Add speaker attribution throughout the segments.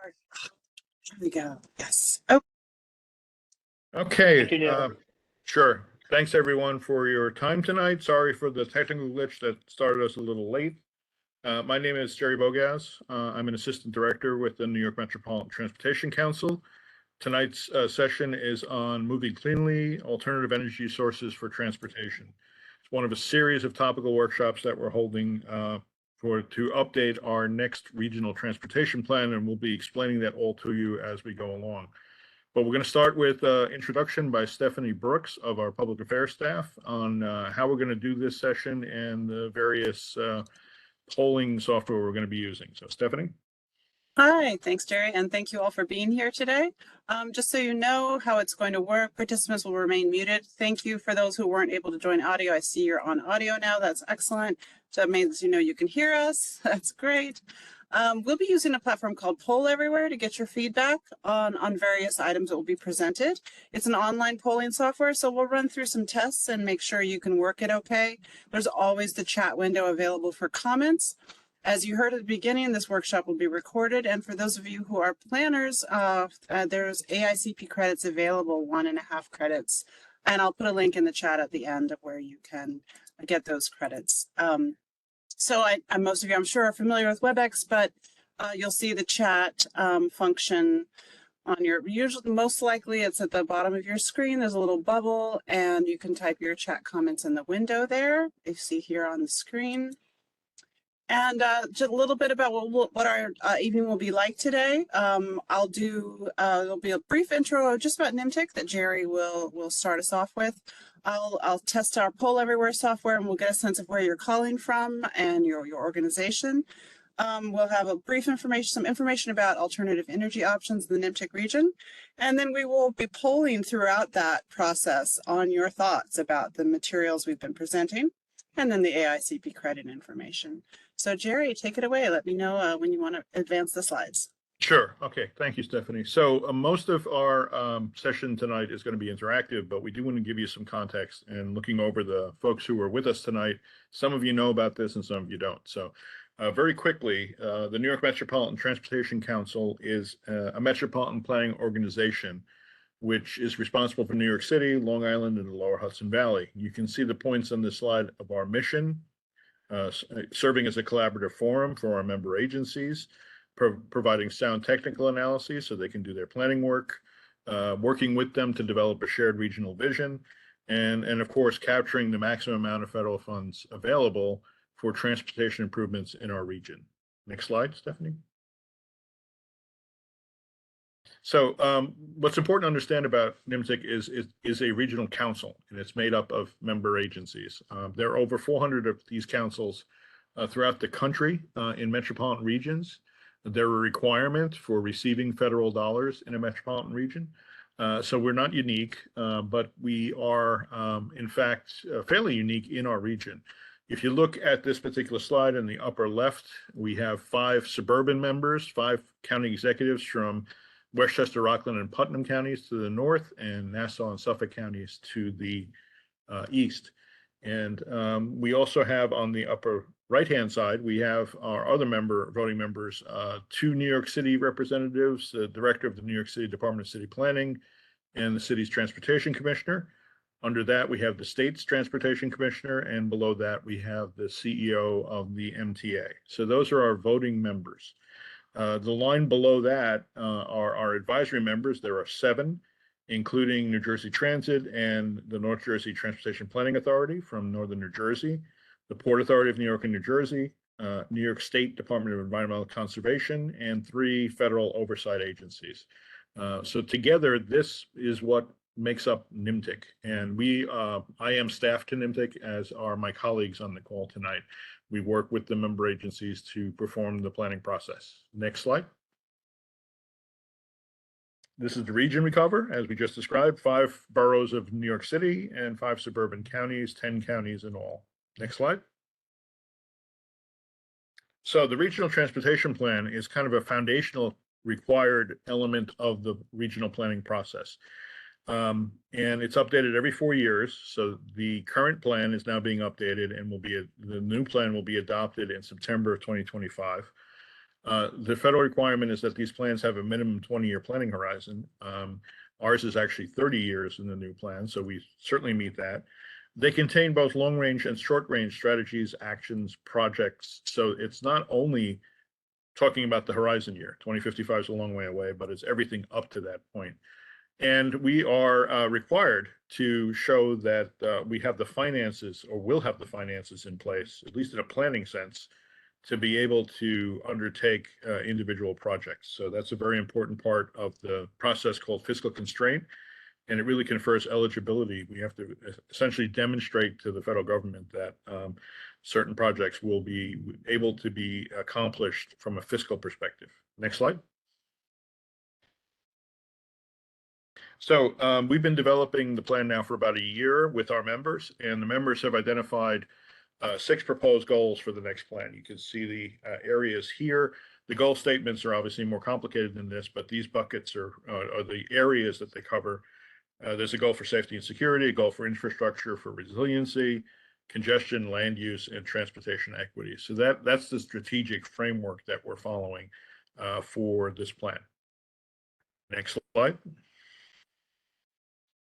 Speaker 1: Here we go. Yes. Oh,
Speaker 2: Okay,
Speaker 3: Neil.
Speaker 2: sure. Thanks everyone for your time tonight. Sorry for the technical glitch that started us a little late. My name is Jerry Bogaz. I'm an assistant director with the New York Metropolitan Transportation Council. Tonight's session is on moving cleanly, alternative energy sources for transportation. It's one of a series of topical workshops that we're holding to update our next regional transportation plan, and we'll be explaining that all to you as we go along. But we're going to start with introduction by Stephanie Brooks of our public affairs staff on how we're going to do this session and the various polling software we're going to be using. So Stephanie.
Speaker 1: hi, thanks, Jerry, and thank you all for being here today. Just so you know how it's going to work, participants will remain muted. Thank you for those who weren't able to join audio. I see you're on audio now. That's excellent. So that means you know you can hear us. That's great. We'll be using a platform called Poll Everywhere to get your feedback on various items that will be presented. It's an online polling software, so we'll run through some tests and make sure you can work it okay. There's always the chat window available for comments. As you heard at the beginning, this workshop will be recorded, and for those of you who are planners, there's AICP credits available, 1.5 credits, and I'll put a link in the chat at the end of where you can get those credits. So most of you, I'm sure, are familiar with WebEx, but you'll see the chat function on your, most likely it's at the bottom of your screen. There's a little bubble, and you can type your chat comments in the window there, you see here on the screen. And just a little bit about what our evening will be like today. I'll do, there'll be a brief intro just about NYMTC that Jerry will start us off with. I'll test our Poll Everywhere software, and we'll get a sense of where you're calling from and your organization. We'll have a brief some information about alternative energy options in the NYMTC region. And then we will be polling throughout that process on your thoughts about the materials we've been presenting, and then the AICP credit information. So Jerry, take it away. Let me know when you want to advance the slides.
Speaker 2: Sure. Okay. Thank you, Stephanie. So most of our session tonight is going to be interactive, but we do want to give you some context. And looking over the folks who are with us tonight, some of you know about this and some of you don't. So very quickly, the New York Metropolitan Transportation Council is a metropolitan planning organization which is responsible for New York City, Long Island, and the Lower Hudson Valley. You can see the points on this slide of our mission, serving as a collaborative forum for our member agencies, providing sound technical analyses so they can do their planning work, working with them to develop a shared regional vision, and of course, capturing the maximum amount of federal funds available for transportation improvements in our region. Next slide, Stephanie. So what's important to understand about NYMTC is a regional council, and it's made up of member agencies. There are over 400 of these councils throughout the country in metropolitan regions. They're a requirement for receiving federal dollars in a metropolitan region. So we're not unique, but we are, in fact, fairly unique in our region. If you look at this particular slide in the upper left, we have 5 suburban members, 5 county executives from Westchester, Rockland, and Putnam counties to the north, and Nassau and Suffolk counties to the east. And we also have on the upper right-hand side, we have our other voting members, 2 New York City representatives, the director of the New York City Department of City Planning and the city's transportation commissioner. Under that, we have the state's transportation commissioner, and below that, we have the CEO of the MTA. So those are our voting members. The line below that are our advisory members. There are 7, including New Jersey Transit and the North Jersey Transportation Planning Authority from Northern New Jersey, the Port Authority of New York and New Jersey, New York State Department of Environmental Conservation, and 3 federal oversight agencies. So together, this is what makes up NYMTC. And I am staff to NYMTC, as are my colleagues on the call tonight. We work with the member agencies to perform the planning process. Next slide. This is the region we cover, as we just described, 5 boroughs of New York City and 5 suburban counties, 10 counties in all. Next slide. So the regional transportation plan is kind of a foundational required element of the regional planning process. And it's updated every 4 years. So the current plan is now being updated and the new plan will be adopted in September of 2025. The federal requirement is that these plans have a minimum 20-year planning horizon. Ours is actually 30 years in the new plan, so we certainly meet that. They contain both long-range and short-range strategies, actions, projects. So it's not only talking about the horizon year. 2055 is a long way away, but it's everything up to that point. And we are required to show that we have the finances, or will have the finances in place, at least in a planning sense, to be able to undertake individual projects. So that's a very important part of the process called fiscal constraint. And it really confers eligibility. We have to essentially demonstrate to the federal government that certain projects will be able to be accomplished from a fiscal perspective. Next slide. So we've been developing the plan now for about a year with our members, and the members have identified 6 proposed goals for the next plan. You can see the areas here. The goal statements are obviously more complicated than this, but these buckets are the areas that they cover. There's a goal for safety and security, a goal for infrastructure, for resiliency, congestion, land use, and transportation equity. So that's the strategic framework that we're following for this plan. Next slide.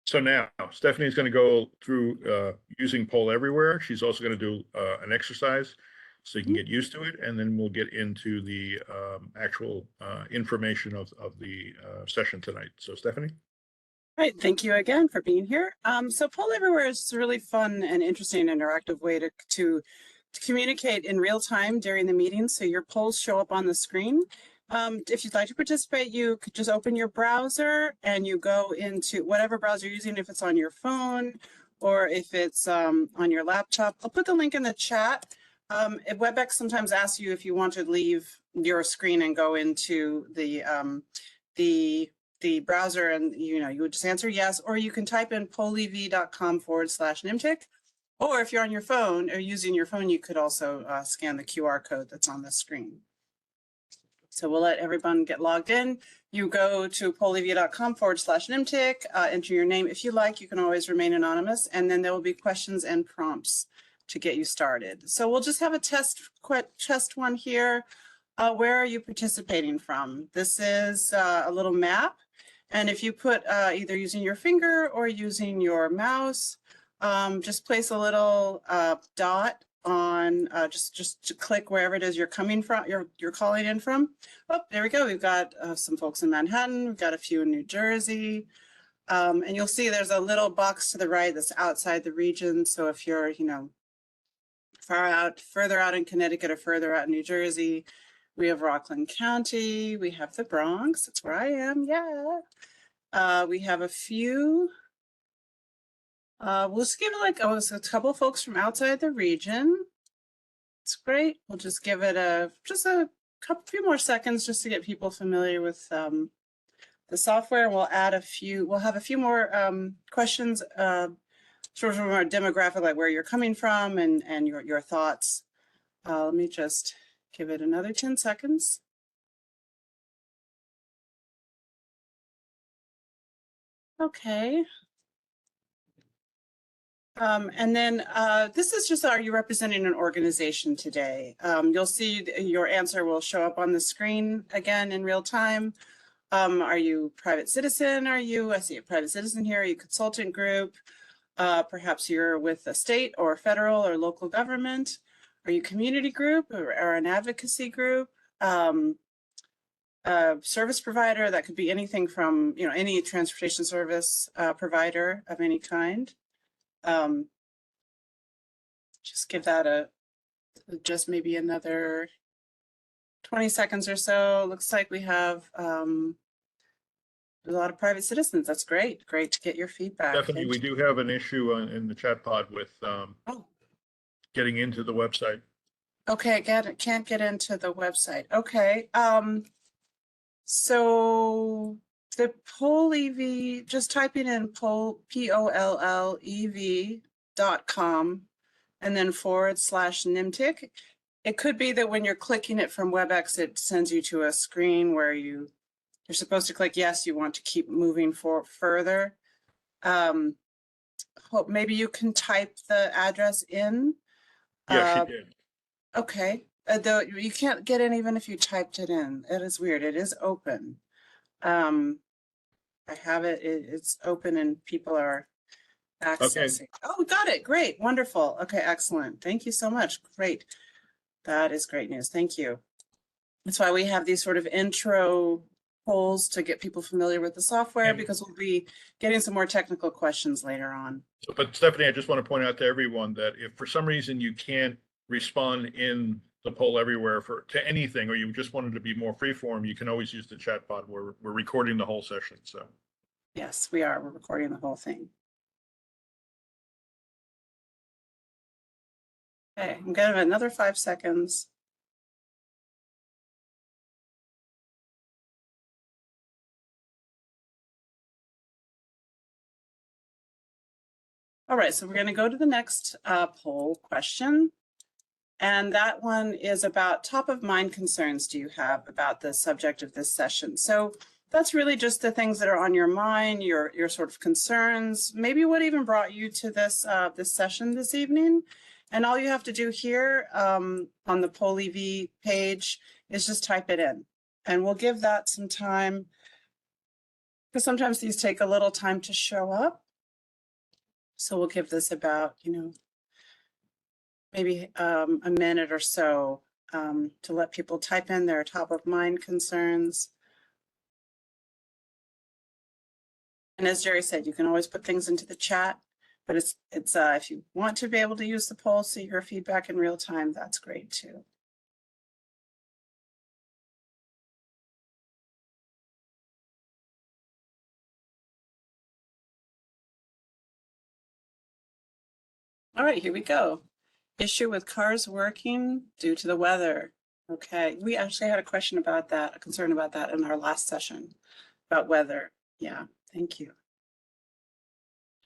Speaker 2: So now Stephanie's going to go through using Poll Everywhere. She's also going to do an exercise so you can get used to it, and then we'll get into the actual information of the session tonight. So Stephanie.
Speaker 1: Right, thank you again for being here. So Poll Everywhere is a really fun and interesting interactive way to communicate in real time during the meeting. So your polls show up on the screen. If you'd like to participate, you could just open your browser and you go into whatever browser you're using, if it's on your phone or if it's on your laptop. I'll put the link in the chat. WebEx sometimes asks you if you want to leave your screen and go into the browser, and you would just answer yes, or you can type in pollev.com/NYMTC, or if you're on your phone or using your phone, you could also scan the QR code that's on the screen. So we'll let everyone get logged in. You go to pollev.com/NYMTC, enter your name. If you like, you can always remain anonymous, and then there will be questions and prompts to get you started. So we'll just have a test one here. Where are you participating from? This is a little map. And if you put either using your finger or using your mouse, just place a little dot on just to click wherever it is you're coming from, you're calling in from. Oh, there we go. We've got some folks in Manhattan. We've got a few in New Jersey. And you'll see there's a little box to the right that's outside the region. So if you're, further out in Connecticut or further out in New Jersey, we have Rockland County, we have the Bronx, that's where I am, yeah. We have a few, we'll just give it like, a couple of folks from outside the region. It's great. We'll just give it just a few more seconds just to get people familiar with the software. We'll have a few more questions, sort of from our demographic, like where you're coming from and your thoughts. Let me just give it another 10 seconds. Okay. And then this is just, are you representing an organization today? You'll see your answer will show up on the screen again in real time. Are you private citizen? I see a private citizen here. Are you consultant group? Perhaps you're with a state or federal or local government. Are you community group or an advocacy group? Service provider, that could be anything from, any transportation service provider of any kind. Just give that just maybe another 20 seconds or so. Looks like we have a lot of private citizens. That's great. Great to get your feedback.
Speaker 2: Definitely, we do have an issue in the chat pod with getting into the website.
Speaker 1: Okay, can't get into the website. Okay. So the Pollev, just typing in pollev.com and then /NYMTC. It could be that when you're clicking it from WebEx, it sends you to a screen where you're supposed to click yes, you want to keep moving further. Maybe you can type the address in.
Speaker 2: Yeah, she did.
Speaker 1: Okay. Though you can't get in even if you typed it in. It is weird. It is open. I have it. It's open and people are accessing. Oh, we got it. Great. Wonderful. Okay, excellent. Thank you so much. Great. That is great news. Thank you. That's why we have these sort of intro polls to get people familiar with the software, because we'll be getting some more technical questions later on.
Speaker 2: But Stephanie, I just want to point out to everyone that if for some reason you can't respond in the poll everywhere to anything, or you just wanted to be more freeform, you can always use the chat bot. We're recording the whole session. So
Speaker 1: yes, we are. We're recording the whole thing. Okay, I'm gonna have another 5 seconds. All right, so we're going to go to the next poll question. And that one is about top of mind concerns do you have about the subject of this session? So that's really just the things that are on your mind, your sort of concerns, maybe what even brought you to this this session this evening. And all you have to do here on the Poll EV page is just type it in. And we'll give that some time, because sometimes these take a little time to show up. So we'll give this about, maybe a minute or so to let people type in their top of mind concerns. And as Jerry said, you can always put things into the chat, but it's if you want to be able to use the poll, see your feedback in real time, that's great too. All right, here we go. Issue with cars working due to the weather. Okay, we actually had a question about that, a concern about that in our last session about weather. Yeah, thank you.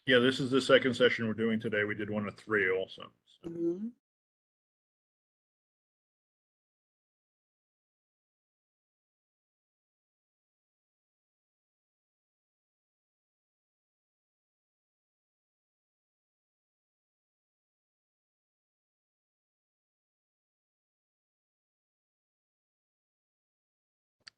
Speaker 2: yeah, this is the second session we're doing today. We did one at 3 also. So.
Speaker 1: Mm-hmm.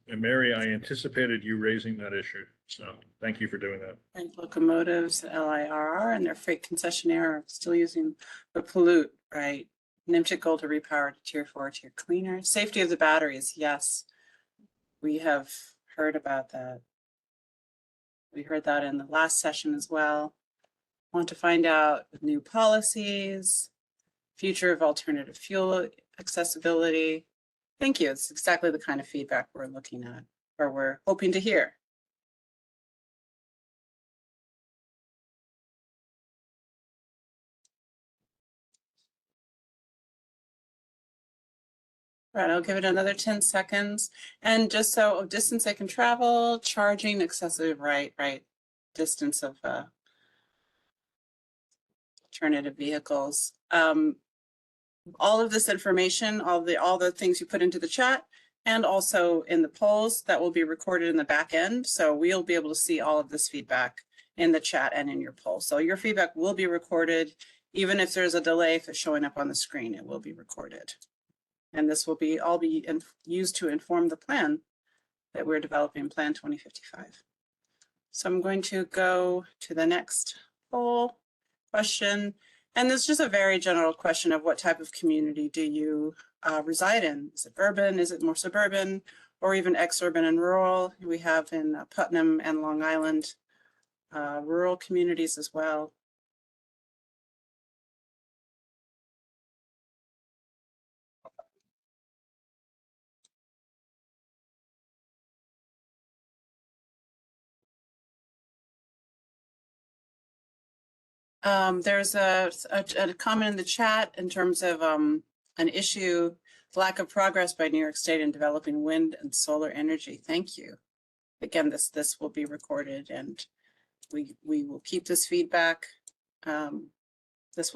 Speaker 2: And Mary, I anticipated you raising that issue, so thank you for doing that.
Speaker 1: Right, locomotives, LIRR, and their freight concessionaire are still using the pollute, right? NYMTC goal to repower to tier 4, tier cleaner. Safety of the batteries, yes. We have heard about that. We heard that in the last session as well. Want to find out new policies, future of alternative fuel accessibility. Thank you. It's exactly the kind of feedback we're looking at, or we're hoping to hear. Right, I'll give it another 10 seconds. And just so distance they can travel, charging, excessive, right, distance of alternative vehicles. All of this information, all the things you put into the chat, and also in the polls that will be recorded in the back end. So we'll be able to see all of this feedback in the chat and in your poll. So your feedback will be recorded, even if there's a delay, if it's showing up on the screen, it will be recorded. And this will be all be used to inform the plan that we're developing, Plan 2055. So I'm going to go to the next poll question. And this is just a very general question of what type of community do you reside in? Is it urban? Is it more suburban? Or even exurban and rural? We have in Putnam and Long Island rural communities as well. There's a comment in the chat in terms of an issue, lack of progress by New York State in developing wind and solar energy. Thank you. Again, this will be recorded, and we will keep this feedback. This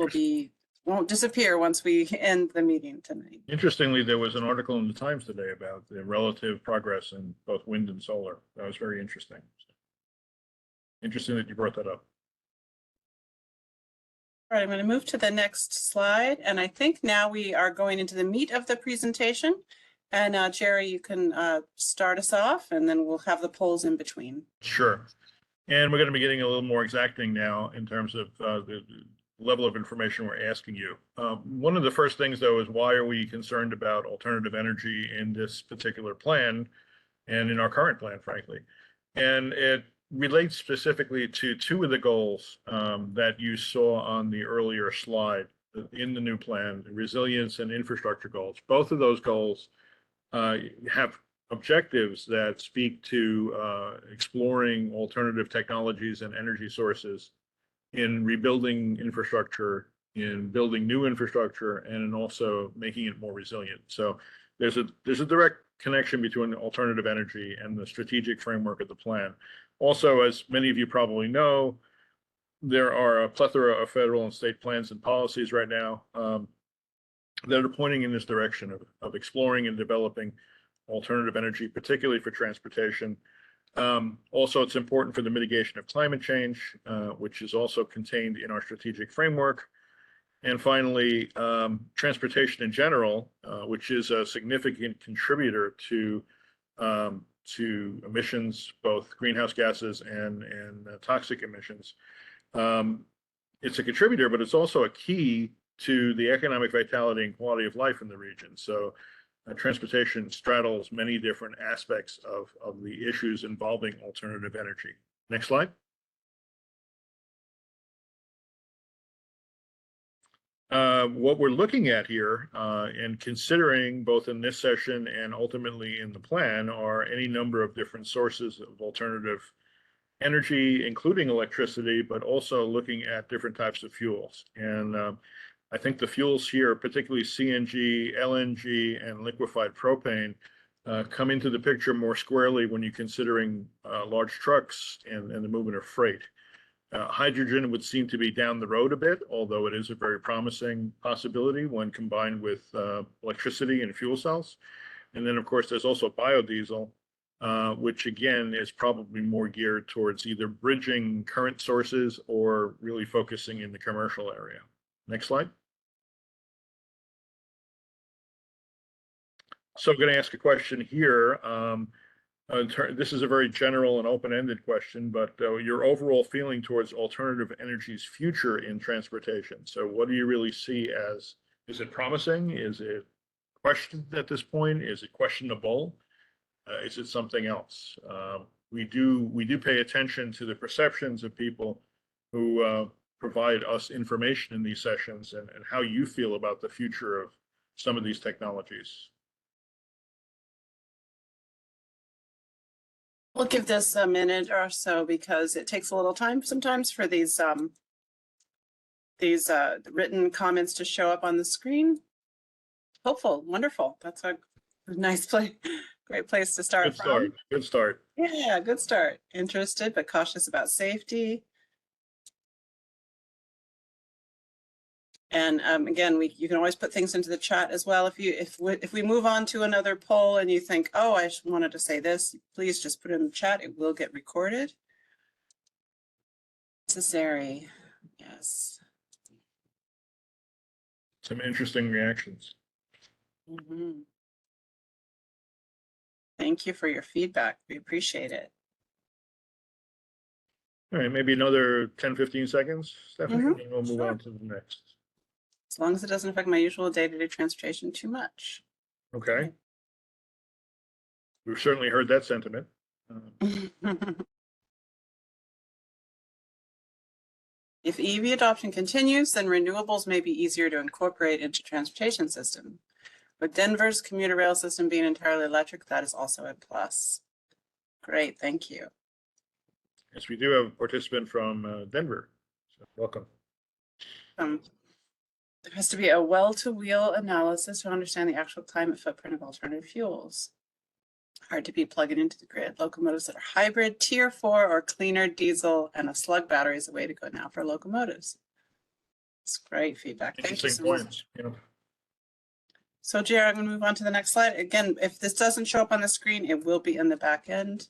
Speaker 1: won't disappear once we end the meeting tonight.
Speaker 2: Interestingly, there was an article in the Times today about the relative progress in both wind and solar. That was very interesting. Interesting that you brought that up.
Speaker 1: All right, I'm going to move to the next slide. And I think now we are going into the meat of the presentation. And Jerry, you can start us off and then we'll have the polls in between.
Speaker 2: Sure. And we're going to be getting a little more exacting now in terms of the level of information we're asking you. One of the first things, though, is why are we concerned about alternative energy in this particular plan and in our current plan, frankly? And it relates specifically to two of the goals that you saw on the earlier slide in the new plan, resilience and infrastructure goals. Both of those goals have objectives that speak to exploring alternative technologies and energy sources in rebuilding infrastructure, in building new infrastructure, and in also making it more resilient. So there's a direct connection between alternative energy and the strategic framework of the plan. Also, as many of you probably know, there are a plethora of federal and state plans and policies right now that are pointing in this direction of exploring and developing alternative energy, particularly for transportation. Also, it's important for the mitigation of climate change, which is also contained in our strategic framework. And finally, transportation in general, which is a significant contributor to emissions, both greenhouse gases and toxic emissions. It's a contributor, but it's also a key to the economic vitality and quality of life in the region. So transportation straddles many different aspects of the issues involving alternative energy. Next slide. What we're looking at here and considering both in this session and ultimately in the plan are any number of different sources of alternative energy, including electricity, but also looking at different types of fuels. And I think the fuels here, particularly CNG, LNG, and liquefied propane, come into the picture more squarely when you're considering large trucks and the movement of freight. Hydrogen would seem to be down the road a bit, although it is a very promising possibility when combined with electricity and fuel cells. And then, of course, there's also biodiesel, which again is probably more geared towards either bridging current sources or really focusing in the commercial area. Next slide. So I'm going to ask a question here. This is a very general and open-ended question, but your overall feeling towards alternative energy's future in transportation. So what do you really see as, is it promising? Is it questioned at this point? Is it questionable? Is it something else? We do pay attention to the perceptions of people who provide us information in these sessions and how you feel about the future of some of these technologies.
Speaker 1: We'll give this a minute or so because it takes a little time sometimes for these written comments to show up on the screen. Hopeful, wonderful. That's a nice place, great place to start from.
Speaker 2: Good start.
Speaker 1: Yeah, good start. Interested but cautious about safety. And again, you can always put things into the chat as well. If we move on to another poll and you think, oh, I wanted to say this, please just put it in the chat. It will get recorded. Necessary, yes.
Speaker 2: Some interesting reactions.
Speaker 1: Mm-hmm. Thank you for your feedback. We appreciate it.
Speaker 2: All right, maybe another 10, 15 seconds, Stephanie, and then we'll move on to the next.
Speaker 1: As long as it doesn't affect my usual day-to-day transportation too much.
Speaker 2: Okay. We've certainly heard that sentiment.
Speaker 1: If EV adoption continues, then renewables may be easier to incorporate into transportation system. With Denver's commuter rail system being entirely electric, that is also a plus. Great, thank you.
Speaker 2: Yes, we do have a participant from Denver. So welcome.
Speaker 1: There has to be a well-to-wheel analysis to understand the actual climate footprint of alternative fuels. Hard to be plugging into the grid. Locomotives that are hybrid, tier 4 or cleaner diesel and a slug battery is the way to go now for locomotives. It's great feedback. Thank you so much.
Speaker 2: Yeah.
Speaker 1: So Jared, I'm going to move on to the next slide. Again, if this doesn't show up on the screen, it will be in the back end.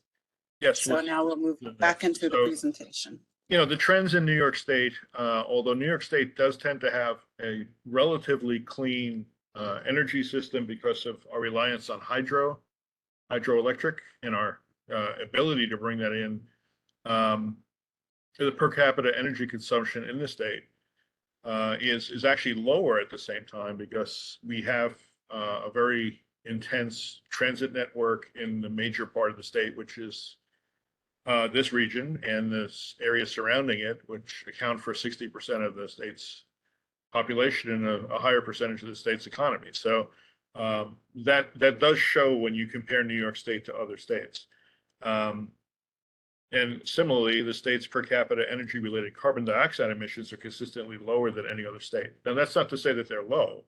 Speaker 2: Yes.
Speaker 1: So now we'll move back into the presentation.
Speaker 2: The trends in New York State, although New York State does tend to have a relatively clean energy system because of our reliance on hydroelectric, and our ability to bring that in, the per capita energy consumption in the state is actually lower at the same time because we have a very intense transit network in the major part of the state, which is this region and this area surrounding it, which account for 60% of the state's population and a higher percentage of the state's economy. So that does show when you compare New York State to other states. And similarly, the state's per capita energy-related carbon dioxide emissions are consistently lower than any other state. Now, that's not to say that they're low.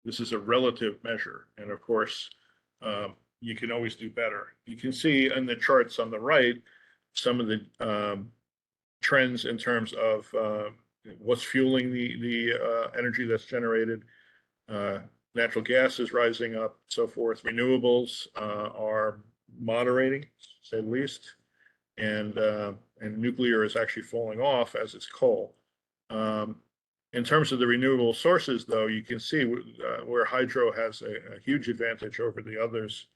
Speaker 2: This is a relative measure. And of course, you can always do better. You can see in the charts on the right some of the trends in terms of what's fueling the energy that's generated. Natural gas is rising up, so forth. Renewables are moderating, to say the least. And nuclear is actually falling off as it's coal. In terms of the renewable sources, though, you can see where hydro has a huge advantage over the others,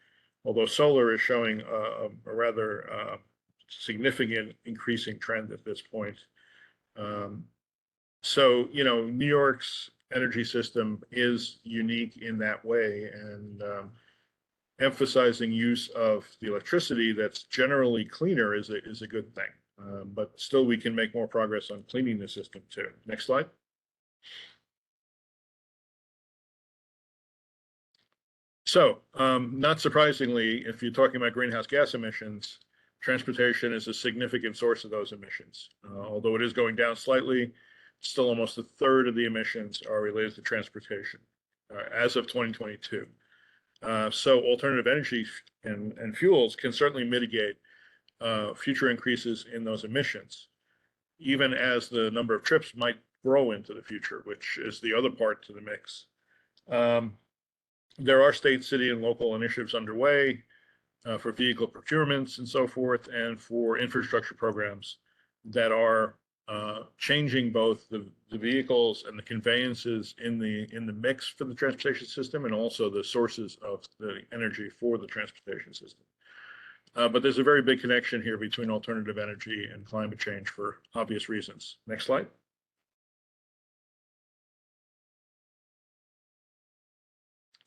Speaker 2: although solar is showing a rather significant increasing trend at this point. So, New York's energy system is unique in that way, and emphasizing use of the electricity that's generally cleaner is a good thing. But still, we can make more progress on cleaning the system too. Next slide. So, not surprisingly, if you're talking about greenhouse gas emissions, transportation is a significant source of those emissions. Although it is going down slightly, still almost a third of the emissions are related to transportation as of 2022. So alternative energy and fuels can certainly mitigate future increases in those emissions, even as the number of trips might grow into the future, which is the other part to the mix. There are state, city, and local initiatives underway for vehicle procurements and so forth, and for infrastructure programs that are changing both the vehicles and the conveyances in the mix for the transportation system, and also the sources of the energy for the transportation system. But there's a very big connection here between alternative energy and climate change for obvious reasons. Next slide.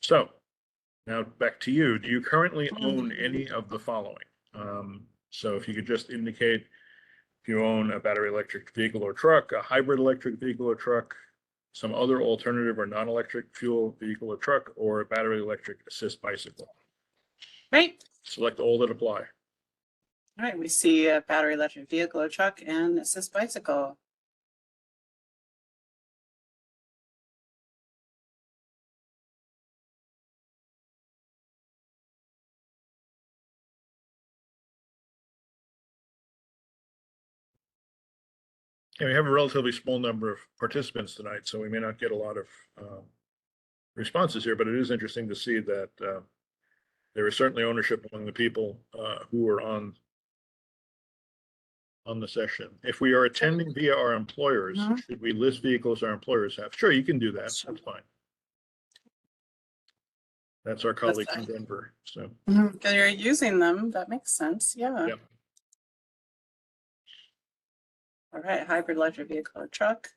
Speaker 2: So now back to you. Do you currently own any of the following? So if you could just indicate if you own a battery electric vehicle or truck, a hybrid electric vehicle or truck, some other alternative or non-electric fuel vehicle or truck, or a battery electric assist bicycle.
Speaker 1: Great.
Speaker 2: Select all that apply.
Speaker 1: All right, we see a battery electric vehicle or truck and assist bicycle.
Speaker 2: And we have a relatively small number of participants tonight, so we may not get a lot of responses here, but it is interesting to see that there is certainly ownership among the people who are on the session. If we are attending via our employers, should we list vehicles our employers have? Sure, you can do that. That's fine. That's our colleague from Denver. So
Speaker 1: because you're using them, that makes sense. Yeah.
Speaker 2: Yep.
Speaker 1: All right, hybrid electric vehicle or truck.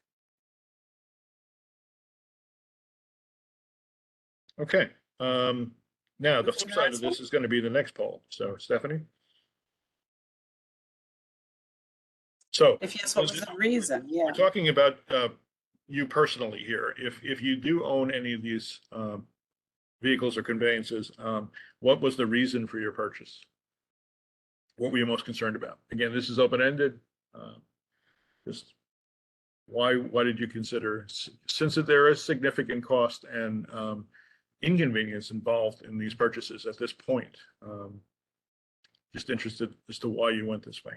Speaker 2: Okay. Now the flip side of this is going to be the next poll. So Stephanie. So
Speaker 1: if yes, what was the reason? Yeah.
Speaker 2: We're talking about you personally here. If you do own any of these vehicles or conveyances, what was the reason for your purchase? What were you most concerned about? Again, this is open-ended. Just why did you consider, since there is significant cost and inconvenience involved in these purchases at this point, just interested as to why you went this way.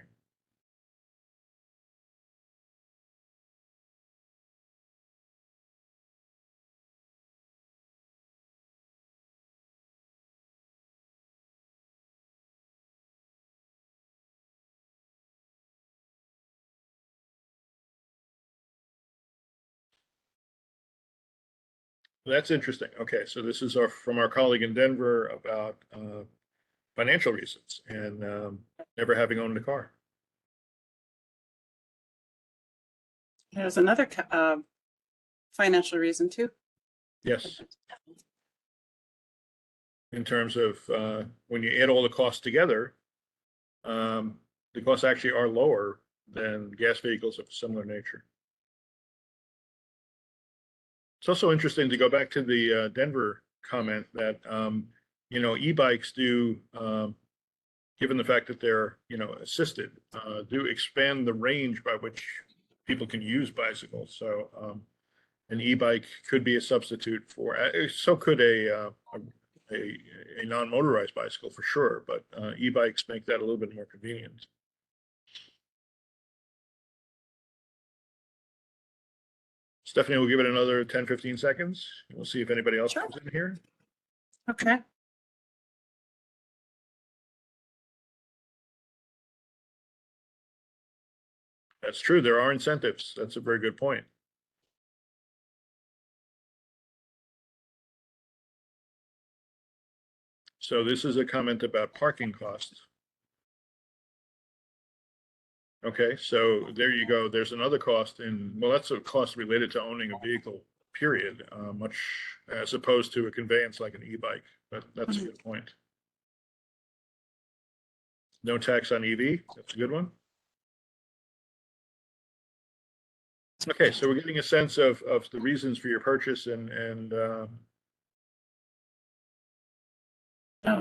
Speaker 2: That's interesting. Okay, so this is from our colleague in Denver about financial reasons and never having owned a car.
Speaker 1: There's another financial reason too.
Speaker 2: Yes. In terms of when you add all the costs together, the costs actually are lower than gas vehicles of a similar nature. It's also interesting to go back to the Denver comment that, e-bikes do, given the fact that they're, assisted, do expand the range by which people can use bicycles. So an e-bike could be a substitute for, so could a non-motorized bicycle for sure, but e-bikes make that a little bit more convenient. Stephanie will give it another 10, 15 seconds. We'll see if anybody else comes in here.
Speaker 1: Okay.
Speaker 2: That's true. There are incentives. That's a very good point. So this is a comment about parking costs. Okay, so there you go. There's another cost well, that's a cost related to owning a vehicle, period, much as opposed to a conveyance like an e-bike, but that's a good point. No tax on EV, that's a good one. Okay, so we're getting a sense of the reasons for your purchase and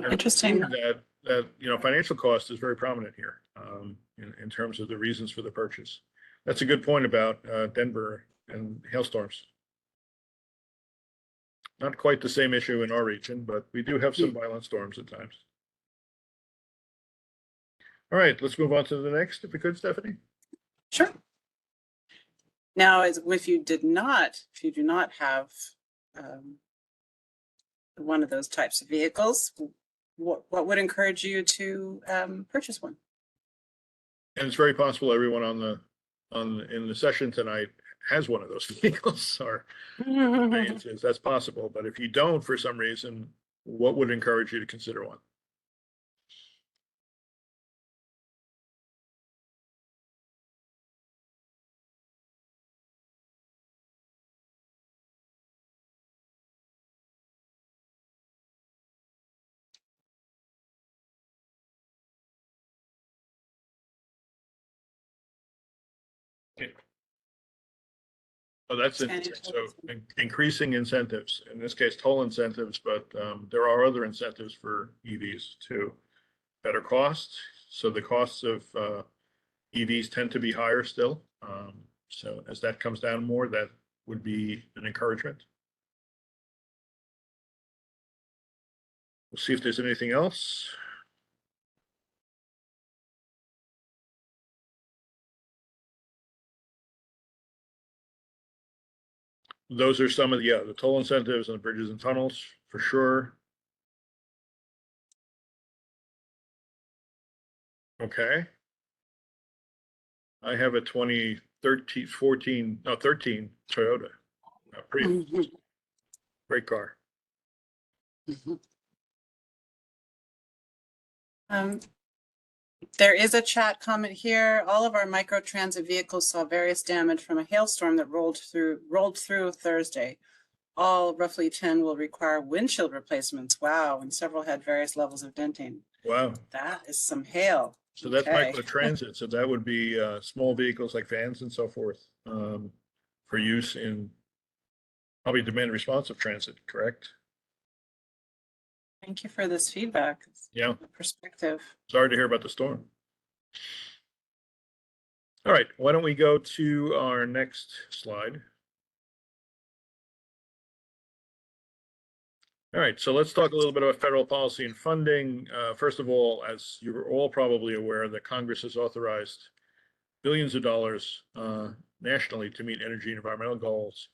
Speaker 1: interesting.
Speaker 2: That financial cost is very prominent here in terms of the reasons for the purchase. That's a good point about Denver and hailstorms. Not quite the same issue in our region, but we do have some violent storms at times. All right, let's move on to the next, if we could, Stephanie.
Speaker 1: Sure. Now, if you do not have one of those types of vehicles, what would encourage you to purchase one?
Speaker 2: And it's very possible everyone in the session tonight has one of those vehicles or conveyances. That's possible. But if you don't, for some reason, what would encourage you to consider one? Oh, that's interesting. So increasing incentives, in this case, toll incentives, but there are other incentives for EVs too. Better costs. So the costs of EVs tend to be higher still. So as that comes down more, that would be an encouragement. We'll see if there's anything else. Those are some of the toll incentives on bridges and tunnels for sure. Okay. I have a 13 Toyota Prius. Great car.
Speaker 1: There is a chat comment here. All of our microtransit vehicles saw various damage from a hailstorm that rolled through Thursday. All roughly 10 will require windshield replacements. Wow, and several had various levels of denting.
Speaker 2: Wow.
Speaker 1: That is some hail.
Speaker 2: So that's microtransit. So that would be small vehicles like vans and so forth for use in probably demand responsive transit, correct?
Speaker 1: Thank you for this feedback.
Speaker 2: Yeah.
Speaker 1: Perspective.
Speaker 2: Sorry to hear about the storm. All right, why don't we go to our next slide? All right, so let's talk a little bit about federal policy and funding. First of all, as you're all probably aware, that Congress has authorized billions of dollars nationally to meet energy and environmental goals.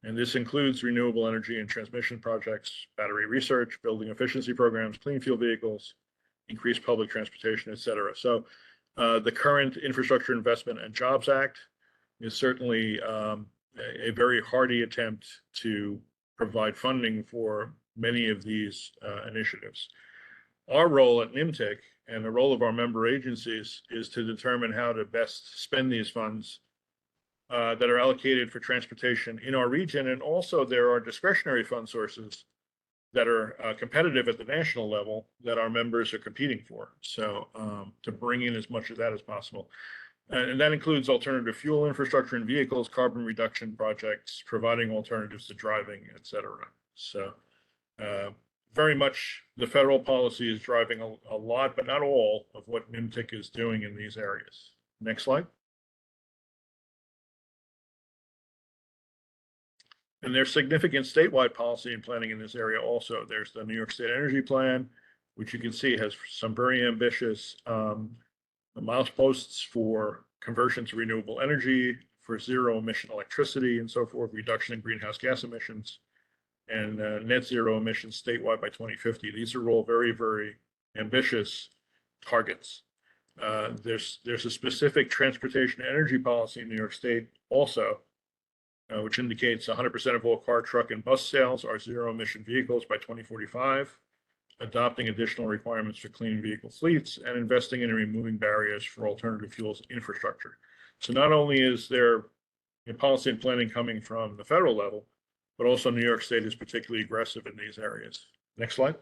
Speaker 2: And this includes renewable energy and transmission projects, battery research, building efficiency programs, clean fuel vehicles, increased public transportation, et cetera. So the current Infrastructure Investment and Jobs Act is certainly a very hearty attempt to provide funding for many of these initiatives. Our role at NYMTC and the role of our member agencies is to determine how to best spend these funds that are allocated for transportation in our region. And also there are discretionary fund sources that are competitive at the national level that our members are competing for. So to bring in as much of that as possible. And that includes alternative fuel infrastructure and vehicles, carbon reduction projects, providing alternatives to driving, et cetera. So very much the federal policy is driving a lot, but not all, of what NYMTC is doing in these areas. Next slide. And there's significant statewide policy and planning in this area also. There's the New York State Energy Plan, which you can see has some very ambitious mileposts for conversion to renewable energy, for zero emission electricity and so forth, reduction in greenhouse gas emissions, and net zero emissions statewide by 2050. These are all very, very ambitious targets. There's a specific transportation energy policy in New York State also, which indicates 100% of all car, truck, and bus sales are zero emission vehicles by 2045, adopting additional requirements for clean vehicle fleets, and investing in removing barriers for alternative fuels infrastructure. So not only is there policy and planning coming from the federal level, but also New York State is particularly aggressive in these areas. Next slide.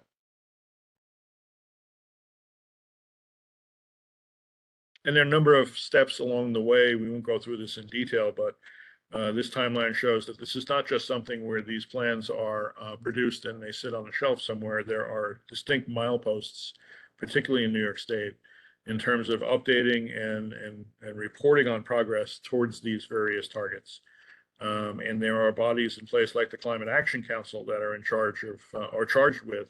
Speaker 2: And there are a number of steps along the way. We won't go through this in detail, but this timeline shows that this is not just something where these plans are produced and they sit on a shelf somewhere. There are distinct mileposts, particularly in New York State, in terms of updating and reporting on progress towards these various targets. And there are bodies in place like the Climate Action Council that are in charge of, or charged with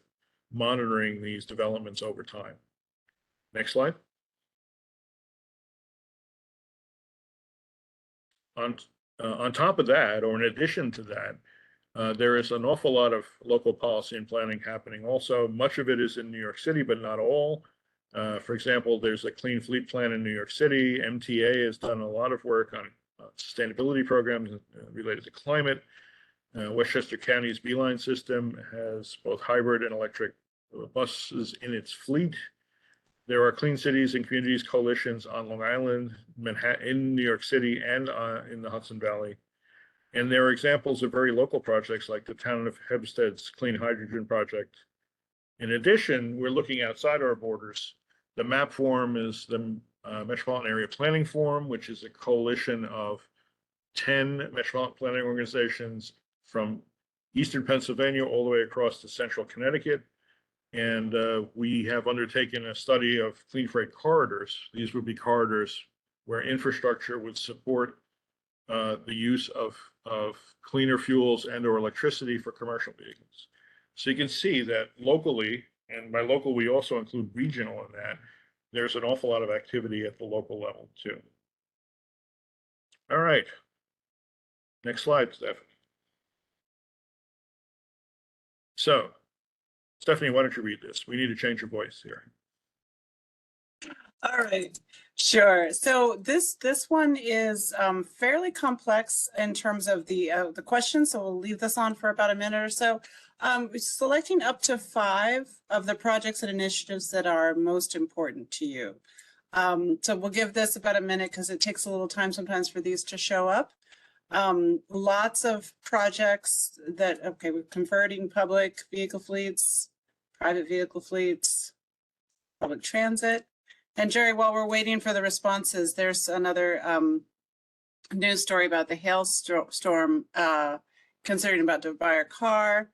Speaker 2: monitoring these developments over time. Next slide. On top of that, or in addition to that, there is an awful lot of local policy and planning happening also. Much of it is in New York City, but not all. For example, there's a clean fleet plan in New York City. MTA has done a lot of work on sustainability programs related to climate. Westchester County's Beeline system has both hybrid and electric buses in its fleet. There are clean cities and communities coalitions on Long Island, Manhattan, in New York City, and in the Hudson Valley. And there are examples of very local projects like the town of Hempstead's Clean Hydrogen Project. In addition, we're looking outside our borders. The MAP Forum is the Metropolitan Area Planning Forum, which is a coalition of 10 metropolitan planning organizations from eastern Pennsylvania all the way across to central Connecticut. And we have undertaken a study of clean freight corridors. These would be corridors where infrastructure would support the use of cleaner fuels and or electricity for commercial vehicles. So you can see that locally, and by local we also include regional in that, there's an awful lot of activity at the local level too. All right. Next slide, Stephanie. So, Stephanie, why don't you read this? We need to change your voice here.
Speaker 1: All right, sure. So this one is fairly complex in terms of the questions. So we'll leave this on for about a minute or so. Selecting up to 5 of the projects and initiatives that are most important to you. So we'll give this about a minute because it takes a little time sometimes for these to show up. Lots of projects that, okay, we're converting public vehicle fleets, private vehicle fleets, public transit. And Jerry, while we're waiting for the responses, there's another news story about the hailstorm, considering about to buy a car.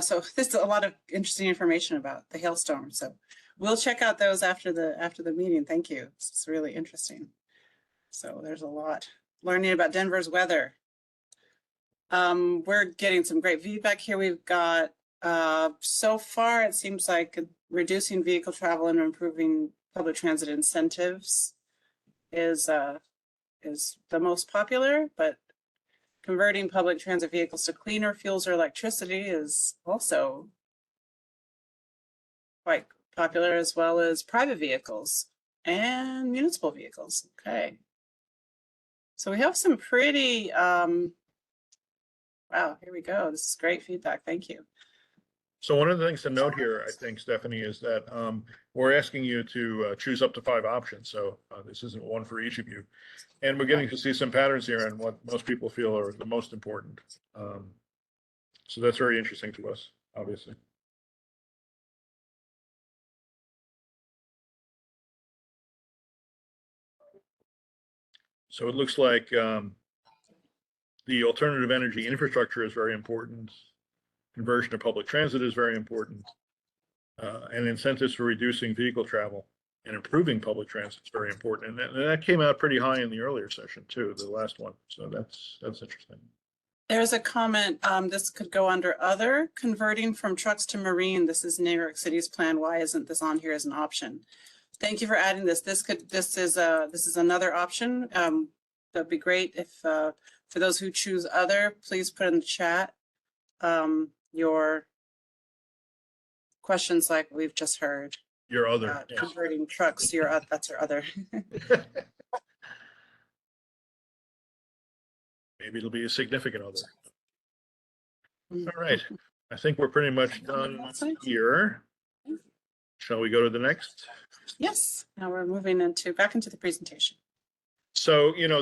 Speaker 1: So this is a lot of interesting information about the hailstorm. So we'll check out those after the meeting. Thank you. It's really interesting. So there's a lot. Learning about Denver's weather. We're getting some great feedback here. We've got, so far, it seems like reducing vehicle travel and improving public transit incentives is the most popular, but converting public transit vehicles to cleaner fuels or electricity is also quite popular, as well as private vehicles and municipal vehicles. Okay. So we have some pretty Wow, here we go. This is great feedback. Thank you.
Speaker 2: So one of the things to note here, I think, Stephanie, is that we're asking you to choose up to 5 options. So this isn't one for each of you. And we're getting to see some patterns here and what most people feel are the most important. So that's very interesting to us, obviously. So it looks like the alternative energy infrastructure is very important. Conversion to public transit is very important. And incentives for reducing vehicle travel and improving public transit is very important. And that came out pretty high in the earlier session too, the last one. So that's interesting.
Speaker 1: There's a comment, this could go under other, converting from trucks to marine. This is New York City's plan. Why isn't this on here as an option? Thank you for adding this. This is another option. That'd be great if, for those who choose other, please put in the chat, your questions like we've just heard.
Speaker 2: Your other, yes.
Speaker 1: Converting trucks, that's your other.
Speaker 2: Maybe it'll be a significant other. All right. I think we're pretty much done here. Shall we go to the next?
Speaker 1: Yes. Now we're moving back into the presentation.
Speaker 2: So, you know,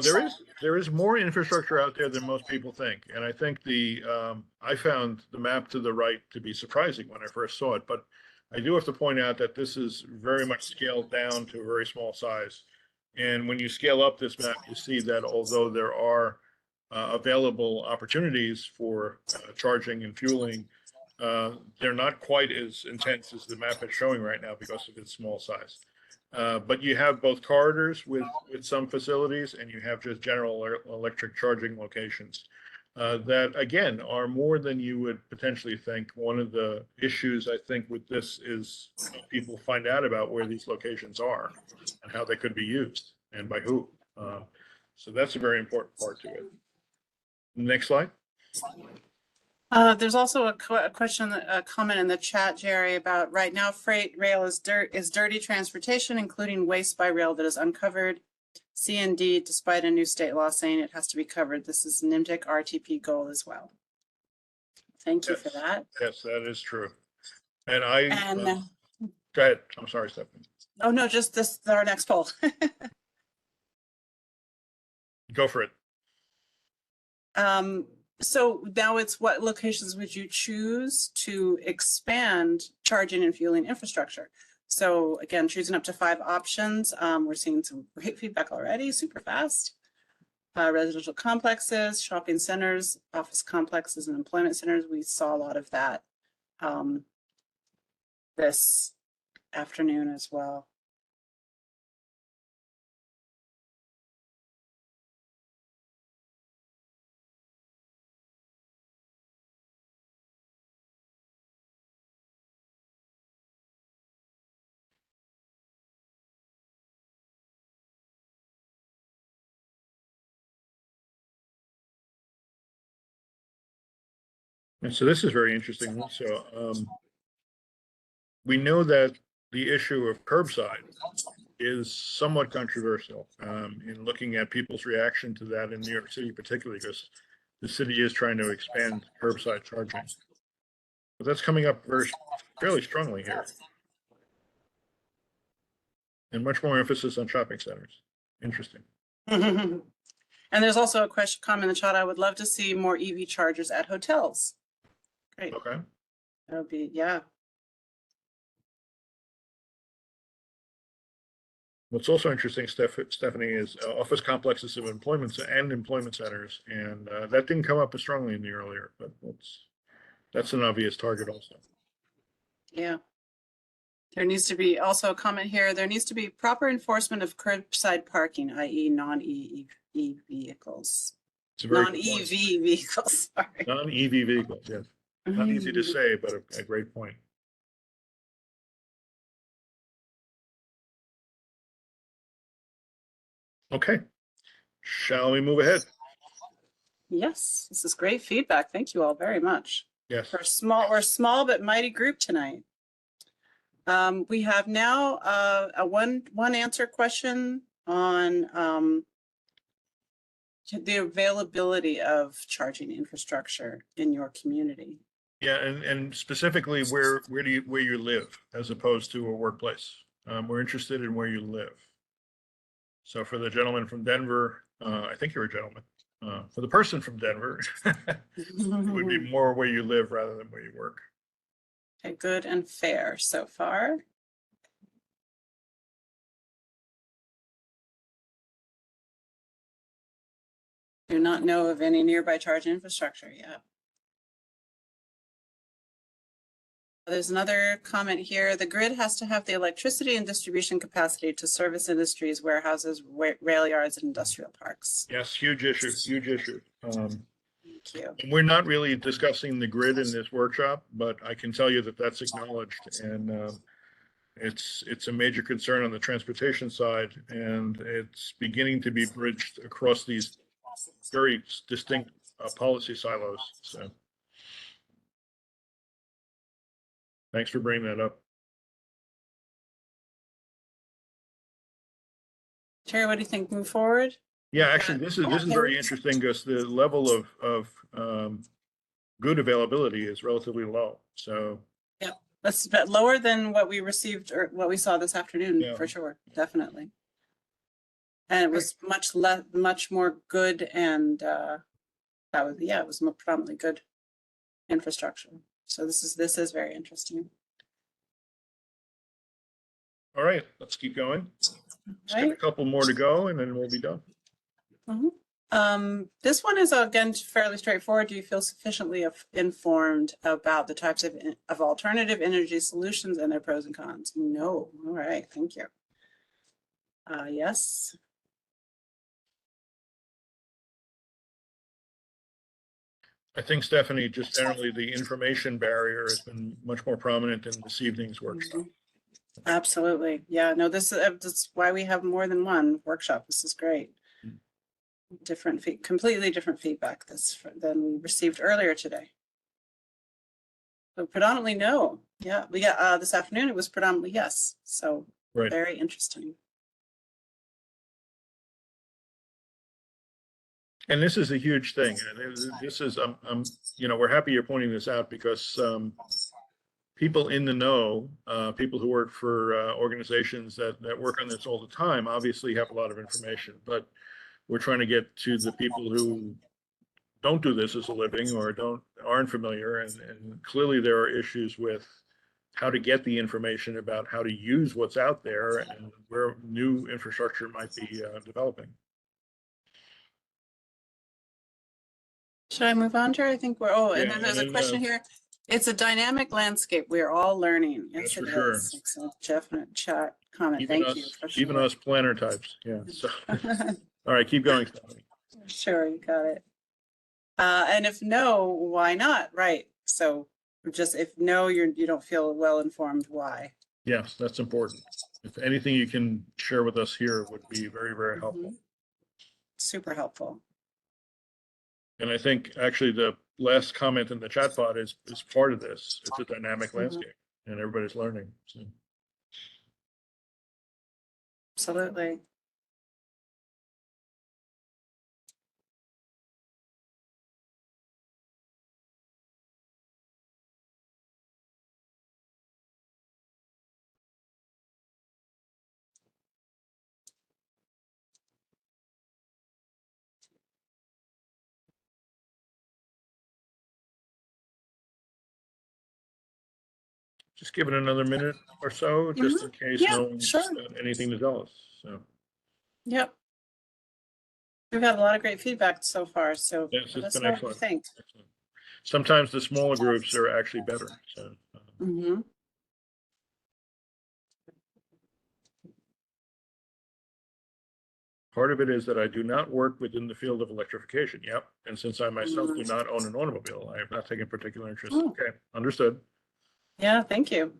Speaker 2: there is more infrastructure out there than most people think. And I think I found the map to the right to be surprising when I first saw it. But I do have to point out that this is very much scaled down to a very small size. And when you scale up this map, you see that although there are available opportunities for charging and fueling, they're not quite as intense as the map is showing right now because of its small size. But you have both corridors with some facilities, and you have just general electric charging locations that, again, are more than you would potentially think. One of the issues, I think, with this is people find out about where these locations are and how they could be used and by who. So that's a very important part to it. Next slide.
Speaker 1: There's also a comment in the chat, Jerry, about right now freight rail is dirty transportation, including waste by rail that is uncovered. C and D, despite a new state law saying it has to be covered. This is NYMTC RTP goal as well. Thank you for that.
Speaker 2: Yes, that is true. And go ahead. I'm sorry, Stephanie.
Speaker 1: Oh no, just this our next poll.
Speaker 2: Go for it.
Speaker 1: So now it's what locations would you choose to expand charging and fueling infrastructure? So again, choosing up to 5 options. We're seeing some great feedback already, super fast. Residential complexes, shopping centers, office complexes, and employment centers. We saw a lot of that this afternoon as well.
Speaker 2: And so this is very interesting also. We know that the issue of curbside is somewhat controversial in looking at people's reaction to that in New York City, particularly because the city is trying to expand curbside charging. But that's coming up fairly strongly here. And much more emphasis on shopping centers. Interesting.
Speaker 1: And there's also a comment in the chat. I would love to see more EV chargers at hotels. Great.
Speaker 2: Okay.
Speaker 1: That would be, yeah.
Speaker 2: What's also interesting, Stephanie, is office complexes of employment centers, and that didn't come up as strongly in the earlier, but that's an obvious target also.
Speaker 1: Yeah. There needs to be also a comment here. There needs to be proper enforcement of curbside parking, i.e. non-EV vehicles. Non-EV vehicles, sorry.
Speaker 2: Non-EV vehicles, yes. Not easy to say, but a great point. Okay. Shall we move ahead?
Speaker 1: Yes, this is great feedback. Thank you all very much.
Speaker 2: Yes.
Speaker 1: We're a small but mighty group tonight. We have now a one answer question on the availability of charging infrastructure in your community.
Speaker 2: Yeah, and specifically where you live as opposed to a workplace. We're interested in where you live. So for the gentleman from Denver, I think you're a gentleman. For the person from Denver, it would be more where you live rather than where you work.
Speaker 1: Okay, good and fair so far. Do not know of any nearby charge infrastructure yet. There's another comment here. The grid has to have the electricity and distribution capacity to service industries, warehouses, rail yards, and industrial parks.
Speaker 2: Yes, huge issue, huge issue.
Speaker 1: Thank you.
Speaker 2: We're not really discussing the grid in this workshop, but I can tell you that that's acknowledged, and it's a major concern on the transportation side, and it's beginning to be bridged across these very distinct policy silos. So thanks for bringing that up.
Speaker 1: Terry, what do you think? Move forward?
Speaker 2: Yeah, actually, this is very interesting because the level of good availability is relatively low. So
Speaker 1: yeah, that's a bit lower than what we received or what we saw this afternoon,
Speaker 2: yeah,
Speaker 1: for sure, definitely. And it was much more good, and that was, yeah, it was more predominantly good infrastructure. So this is very interesting.
Speaker 2: All right, let's keep going. Just got a
Speaker 1: Right.
Speaker 2: couple more to go, and then we'll be done.
Speaker 1: This one is again fairly straightforward. Do you feel sufficiently informed about the types of alternative energy solutions and their pros and cons? No. All right. Thank you. Yes.
Speaker 2: I think, Stephanie, just generally the information barrier has been much more prominent in this evening's workshop.
Speaker 1: Absolutely. Yeah, no, this is why we have more than one workshop. This is great. Completely different feedback than we received earlier today. So predominantly no. Yeah, we got this afternoon it was predominantly yes. So
Speaker 2: Right.
Speaker 1: Very interesting.
Speaker 2: And this is a huge thing. And this is, we're happy you're pointing this out because people in the know, people who work for organizations that work on this all the time, obviously have a lot of information. But we're trying to get to the people who don't do this as a living or aren't familiar. And clearly there are issues with how to get the information about how to use what's out there and where new infrastructure might be developing.
Speaker 1: Should I move on, Jerry? I think we're, and
Speaker 2: Yeah,
Speaker 1: then there's
Speaker 2: and
Speaker 1: a question here. It's a dynamic landscape. We are all learning.
Speaker 2: Yes,
Speaker 1: Yes,
Speaker 2: for
Speaker 1: it
Speaker 2: sure.
Speaker 1: is. Excellent, definite chat comment.
Speaker 2: Even
Speaker 1: Thank you. For sure.
Speaker 2: Even us planner types. Yeah. So, all right, keep going, Stephanie.
Speaker 1: Sure, you got it. And if no, why not? Right. So just if no, you don't feel well informed, why?
Speaker 2: Yes, that's important. If anything you can share with us here would be very, very helpful.
Speaker 1: Super helpful.
Speaker 2: And I think actually the last comment in the chat pod is part of this. It's a dynamic landscape and everybody's learning. So.
Speaker 1: Absolutely.
Speaker 2: Just give it another minute or so, just in case no one's got anything to tell us. So.
Speaker 1: Yep. We've had a lot of great feedback so far. So
Speaker 2: yes, it's been
Speaker 1: excellent.
Speaker 2: Excellent. Sometimes the smaller groups are actually better. So. Part of it is that I do not work within the field of electrification. Yep. And since I myself do not own an automobile, I have not taken particular interest. Okay. Understood.
Speaker 1: Yeah. Thank you.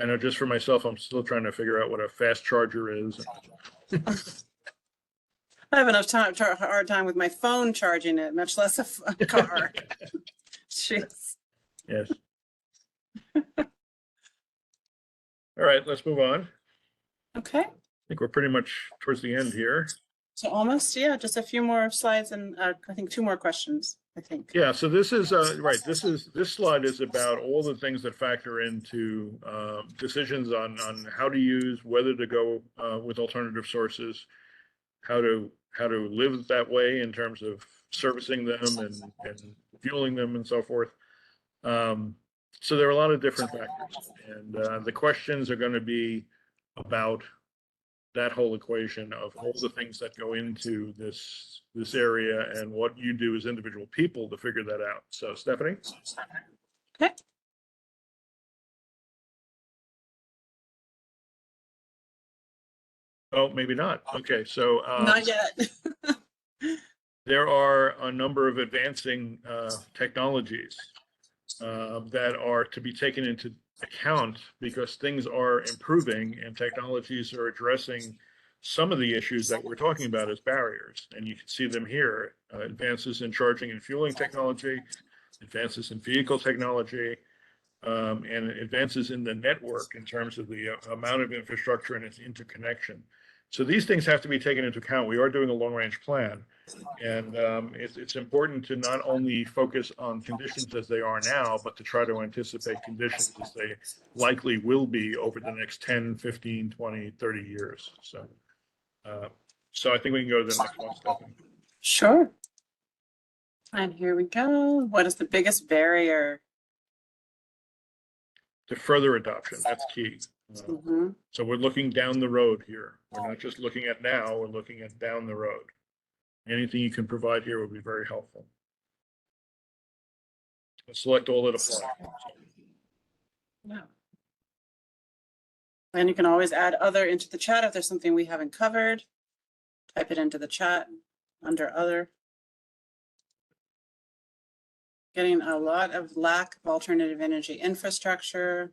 Speaker 2: I know just for myself, I'm still trying to figure out what a fast charger is.
Speaker 1: I have enough hard time with my phone charging it, much less a car. Jeez.
Speaker 2: Yes. All right, let's move on.
Speaker 1: Okay,
Speaker 2: I think we're pretty much towards the end here.
Speaker 1: so almost, yeah, just a few more slides and I think 2 more questions, I think.
Speaker 2: Yeah, so this is right. This slide is about all the things that factor into decisions on how to use, whether to go with alternative sources, how to live that way in terms of servicing them and fueling them and so forth. So there are a lot of different factors, and the questions are going to be about that whole equation of all the things that go into this area and what you do as individual people to figure that out. So, Stephanie?
Speaker 1: Okay.
Speaker 2: Oh, maybe not. Okay, so
Speaker 1: Not yet.
Speaker 2: there are a number of advancing technologies that are to be taken into account because things are improving and technologies are addressing some of the issues that we're talking about as barriers. And you can see them here, advances in charging and fueling technology, advances in vehicle technology, and advances in the network in terms of the amount of infrastructure and its interconnection. So these things have to be taken into account. We are doing a long-range plan, and it's important to not only focus on conditions as they are now, but to try to anticipate conditions as they likely will be over the next 10, 15, 20, 30 years. So I think we can go to the next one, Stephanie.
Speaker 1: Sure. And here we go. What is the biggest barrier?
Speaker 2: To further adoption, that's key.
Speaker 1: Mhm.
Speaker 2: So we're looking down the road here. We're not just looking at now, we're looking at down the road. Anything you can provide here would be very helpful. Let's select all that apply.
Speaker 1: Yeah. And you can always add other into the chat if there's something we haven't covered. Type it into the chat under other. Getting a lot of lack of alternative energy infrastructure,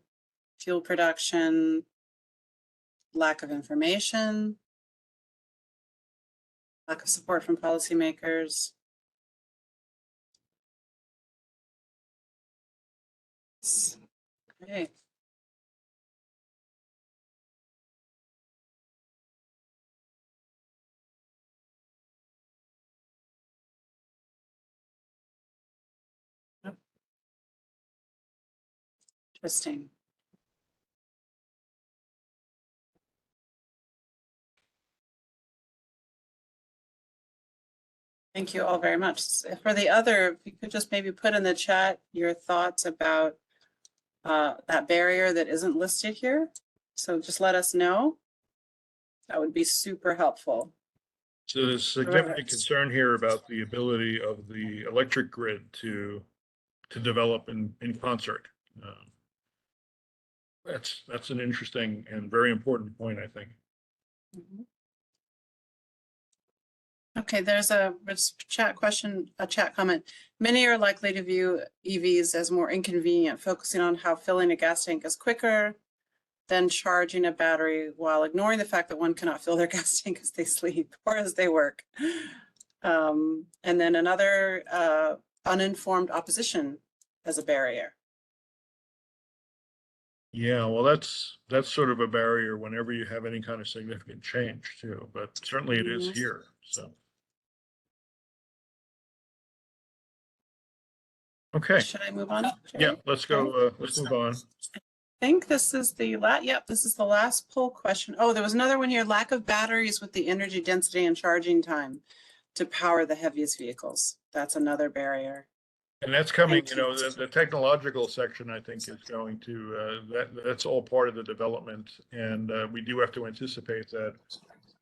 Speaker 1: fuel production, lack of information, lack of support from policymakers. Great. Interesting. Thank you all very much. For the other, if you could just maybe put in the chat your thoughts about that barrier that isn't listed here. So just let us know. That would be super helpful.
Speaker 2: So there's significant concern here about the ability of the electric grid to develop in concert. That's an interesting and very important point, I think.
Speaker 1: Mhm. Okay, there's a chat question, a chat comment. Many are likely to view EVs as more inconvenient, focusing on how filling a gas tank is quicker than charging a battery, while ignoring the fact that one cannot fill their gas tank as they sleep or as they work. And then another uninformed opposition as a barrier.
Speaker 2: Yeah, well, that's sort of a barrier whenever you have any kind of significant change too, but certainly it is here. So, okay.
Speaker 1: Should I move on?
Speaker 2: Yeah, let's go. Let's move on.
Speaker 1: I think this is the last. Yep, this is the last poll question. Oh, there was another one here. Lack of batteries with the energy density and charging time to power the heaviest vehicles. That's another barrier.
Speaker 2: And that's coming, you know, the technological section, I think, is going to, that's all part of the development. And we do have to anticipate that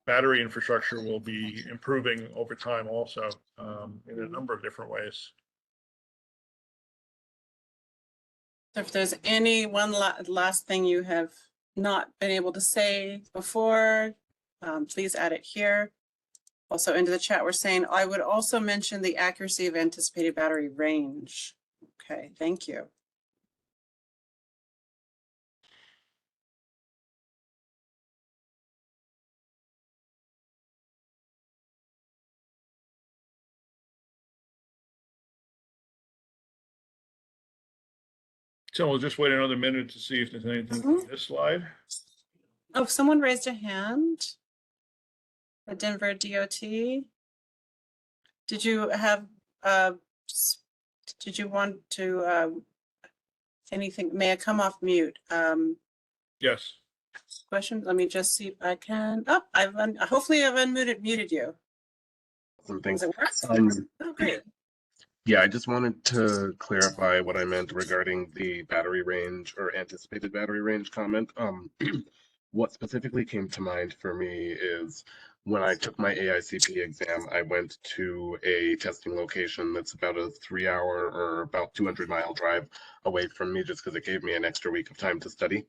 Speaker 2: battery infrastructure will be improving over time also in a number of different ways.
Speaker 1: So if there's any last thing you have not been able to say before, please add it here. Also into the chat, we're saying, I would also mention the accuracy of anticipated battery range. Okay, thank you.
Speaker 2: So we'll just wait another minute to see if there's anything on this slide.
Speaker 1: Oh, someone raised a hand. The Denver DOT. Did you have, did you want to, anything, may I come off mute?
Speaker 2: Yes.
Speaker 1: Question, let me just see if I can, oh, hopefully I've muted you.
Speaker 3: Something.
Speaker 1: Does it work? Oh, great.
Speaker 3: Yeah, I just wanted to clarify what I meant regarding the battery range or anticipated battery range comment. What specifically came to mind for me is when I took my AICP exam, I went to a testing location that's about a 3-hour or about 200-mile drive away from me, just because it gave me an extra week of time to study.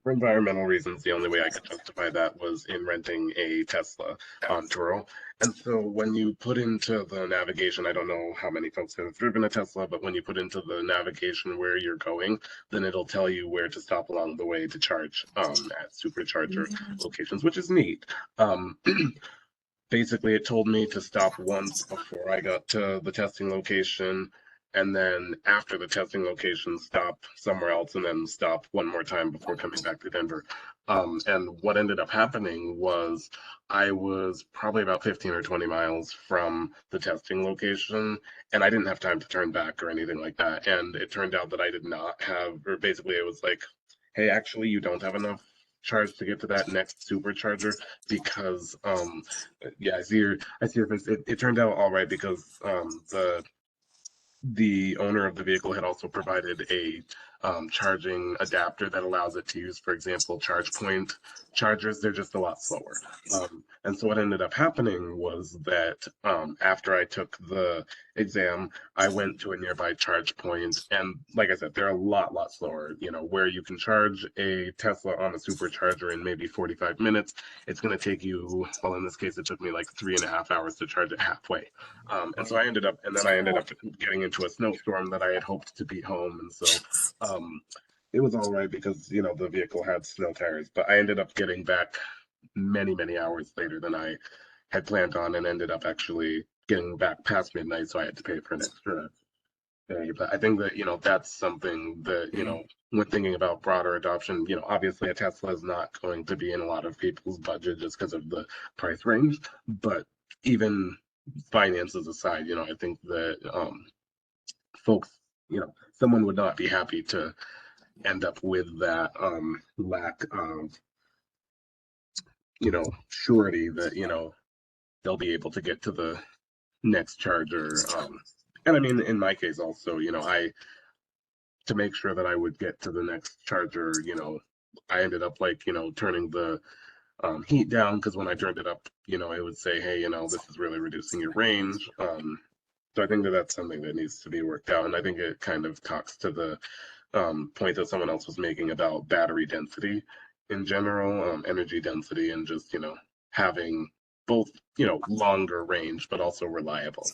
Speaker 3: For environmental reasons, the only way I could justify that was in renting a Tesla on Turo. And so when you put into the navigation, I don't know how many folks have driven a Tesla, but when you put into the navigation where you're going, then it'll tell you where to stop along the way to charge at supercharger locations, which is neat. Basically, it told me to stop once before I got to the testing location, and then after the testing location, stop somewhere else, and then stop one more time before coming back to Denver. And what ended up happening was I was probably about 15 or 20 miles from the testing location, and I didn't have time to turn back or anything like that. And it turned out that I did not have, or basically it was like, hey, actually, you don't have enough charge to get to that next supercharger, because yeah, I see your face. It turned out all right because the owner of the vehicle had also provided a charging adapter that allows it to use, for example, charge point chargers. They're just a lot slower. And so what ended up happening was that after I took the exam, I went to a nearby charge point, and like I said, they're a lot slower. You know, where you can charge a Tesla on a supercharger in maybe 45 minutes, it's going to take you, well, in this case, it took me like 3.5 hours to charge it halfway. And so I ended up getting into a snowstorm that I had hoped to beat home. And so it was all right because, you know, the vehicle had snow tires, but I ended up getting back many hours later than I had planned on, and ended up actually getting back past midnight. So I had to pay for an extra day. But I think that, you know, that's something that, you know, when thinking about broader adoption, you know, obviously a Tesla is not going to be in a lot of people's budget just because of the price range. But even finances aside, you know, I think that folks, you know, someone would not be happy to end up with that lack of, you know, surety that, you know, they'll be able to get to the next charger. And I mean, in my case also, you know, to make sure that I would get to the next charger, you know, I ended up like, you know, turning the heat down, because when I turned it up, you know, it would say, hey, you know, this is really reducing your range. So I think that that's something that needs to be worked out. And I think it kind of talks to the point that someone else was making about battery density in general, energy density, and just, you know, having both, you know, longer range, but also reliable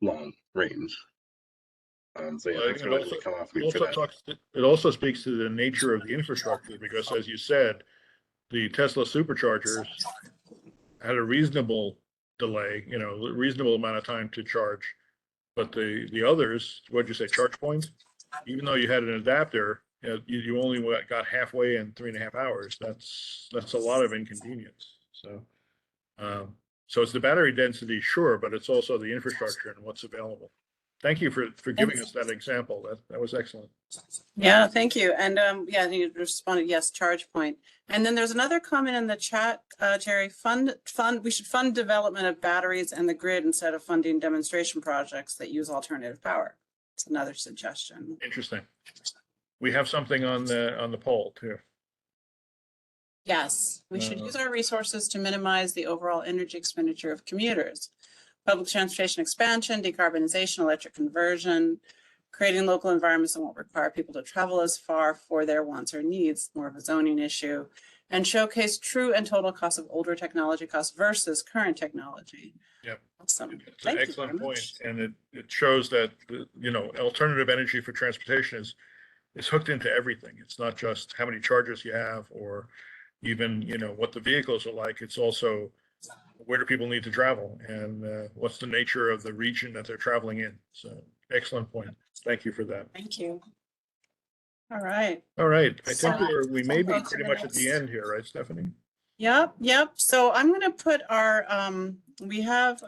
Speaker 3: long range. So yeah, thanks for letting me come off mute for that.
Speaker 2: It also speaks to the nature of the infrastructure, because as you said, the Tesla superchargers had a reasonable delay, you know, a reasonable amount of time to charge. But the others, what'd you say, charge points? Even though you had an adapter, you know, you only got halfway in 3.5 hours. That's a lot of inconvenience. So, so it's the battery density, sure, but it's also the infrastructure and what's available. Thank you for giving us that example. That was excellent.
Speaker 1: Yeah, thank you. And yeah, you responded, yes, charge point. And then there's another comment in the chat, Jerry, we should fund development of batteries and the grid instead of funding demonstration projects that use alternative power. It's another suggestion.
Speaker 2: Interesting. We have something on the poll too.
Speaker 1: Yes, we should use our resources to minimize the overall energy expenditure of commuters. Public transportation expansion, decarbonization, electric conversion, creating local environments that won't require people to travel as far for their wants or needs, more of a zoning issue, and showcase true and total cost of older technology costs versus current technology.
Speaker 2: Yep.
Speaker 1: Awesome.
Speaker 2: It's an excellent point. And it shows that, you know, alternative energy for transportation is hooked into everything. It's not just how many chargers you have or even, you know, what the vehicles are like. It's also where do people need to travel, and what's the nature of the region that they're traveling in. So excellent point. Thank you for that.
Speaker 1: Thank you. All right.
Speaker 2: All right. I think
Speaker 1: So-
Speaker 2: we may be
Speaker 1: Folks
Speaker 2: pretty
Speaker 1: are
Speaker 2: much at the
Speaker 1: next.
Speaker 2: end here, right, Stephanie?
Speaker 1: Yep. So I'm going to put our, we have,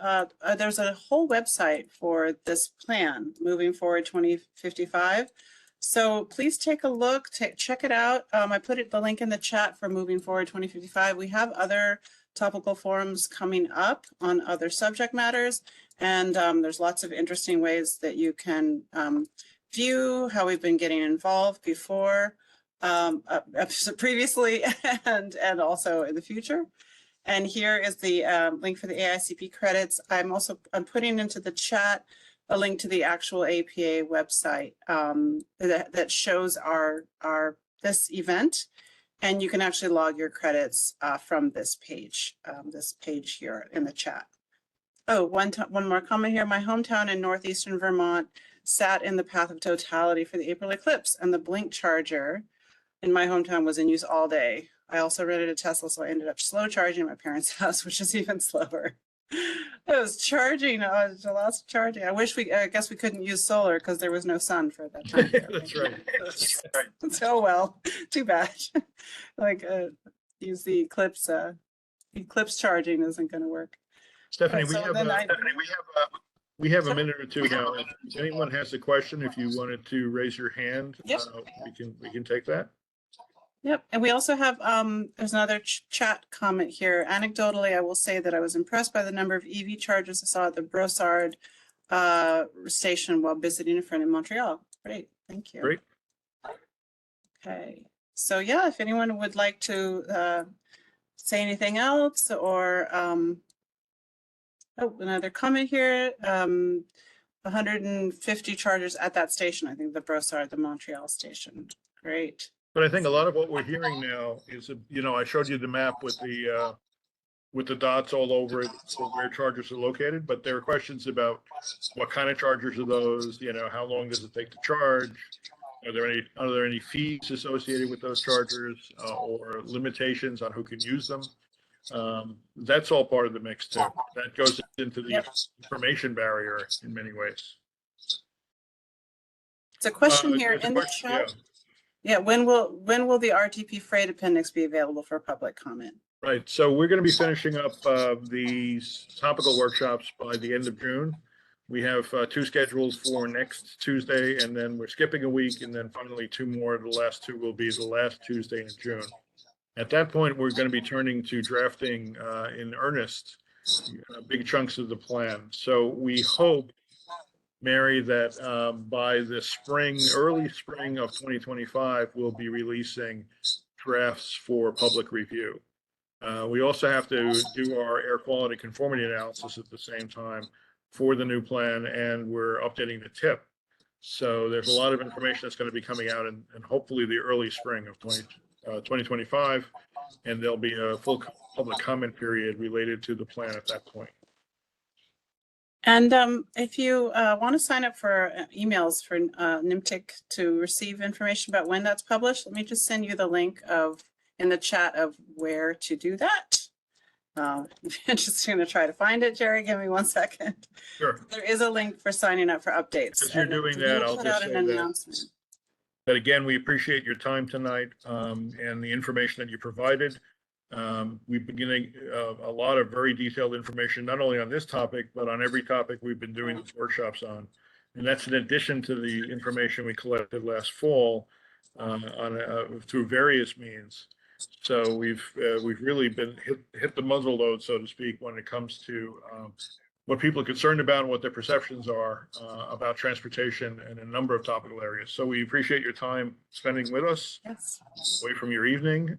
Speaker 1: there's a whole website for this plan, Moving Forward 2055. So please take a look, check it out. I put the link in the chat for Moving Forward 2055. We have other topical forums coming up on other subject matters. And there's lots of interesting ways that you can view how we've been getting involved before. Previously and also in the future. And here is the link for the AICP credits. I'm putting into the chat a link to the actual APA website that shows this event, and you can actually log your credits from this page here in the chat. Oh, one more comment here. My hometown in northeastern Vermont sat in the path of totality for the April eclipse, and the blink charger in my hometown was in use all day. I also rented a Tesla, so I ended up slow charging at my parents' house, which is even slower. It was charging, lots of charging. I guess we couldn't use solar because there was no sun for that time.
Speaker 2: That's right.
Speaker 1: So well, too bad. Like use the eclipse charging isn't going to work.
Speaker 2: Stephanie,
Speaker 1: Right,
Speaker 2: we have a minute or two now. If anyone has a question, if you wanted to raise your hand,
Speaker 1: Yep.
Speaker 2: We can take that.
Speaker 1: Yep, and we also have, there's another chat comment here. Anecdotally, I will say that I was impressed by the number of EV chargers I saw at the Brossard station while visiting a friend in Montreal. Great, thank you.
Speaker 2: Great.
Speaker 1: Okay, so yeah, if anyone would like to say anything else or, oh, another comment here. 150 chargers at that station, I think the Brossard, the Montreal station. Great.
Speaker 2: But I think a lot of what we're hearing now is, I showed you the map with the dots all over it for where chargers are located, but there are questions about what kind of chargers are those, how long does it take to charge? Are there any fees associated with those chargers or limitations on who can use them? That's all part of the mix too. That goes into the information barrier in many ways.
Speaker 1: It's a question here in the chat. Yeah, when will the RTP freight appendix be available for public comment?
Speaker 2: Right, so we're going to be finishing up these topical workshops by the end of June. We have 2 schedules for next Tuesday, and then we're skipping a week, and then finally 2 more. The last 2 will be the last Tuesday in June. At that point, we're going to be turning to drafting in earnest big chunks of the plan. So we hope, Mary, that by the early spring of 2025, we'll be releasing drafts for public review. We also have to do our air quality conformity analysis at the same time for the new plan, and we're updating the tip. So there's a lot of information that's going to be coming out in hopefully the early spring of 2025, and there'll be a full public comment period related to the plan at that point.
Speaker 1: And if you want to sign up for emails for NYMTC to receive information about when that's published, let me just send you the link in the chat of where to do that. I'm just going to try to find it, Jerry. Give me 1 second.
Speaker 2: Sure.
Speaker 1: There is a link for signing up for updates.
Speaker 2: As you're doing that, I'll just say that again, we appreciate your time tonight and the information that you provided. We've been getting a lot of very detailed information, not only on this topic, but on every topic we've been doing these workshops on. And that's in addition to the information we collected last fall through various means. So we've really been hit the muzzle load, so to speak, when it comes to what people are concerned about and what their perceptions are about transportation in a number of topical areas. So we appreciate your time spending with us,
Speaker 1: yes,
Speaker 2: away from your evening.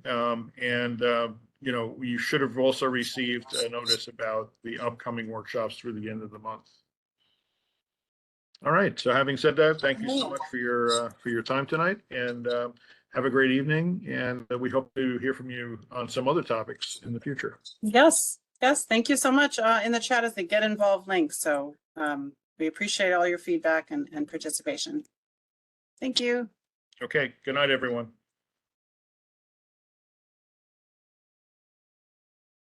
Speaker 2: You should have also received a notice about the upcoming workshops through the end of the month. All right. So having said that, thank you so much for your time tonight, and have a great evening. And we hope to hear from you on some other topics in the future.
Speaker 1: Yes. Thank you so much. In the chat is the Get Involved link. So we appreciate all your feedback and participation. Thank you.
Speaker 2: Okay. Good night, everyone.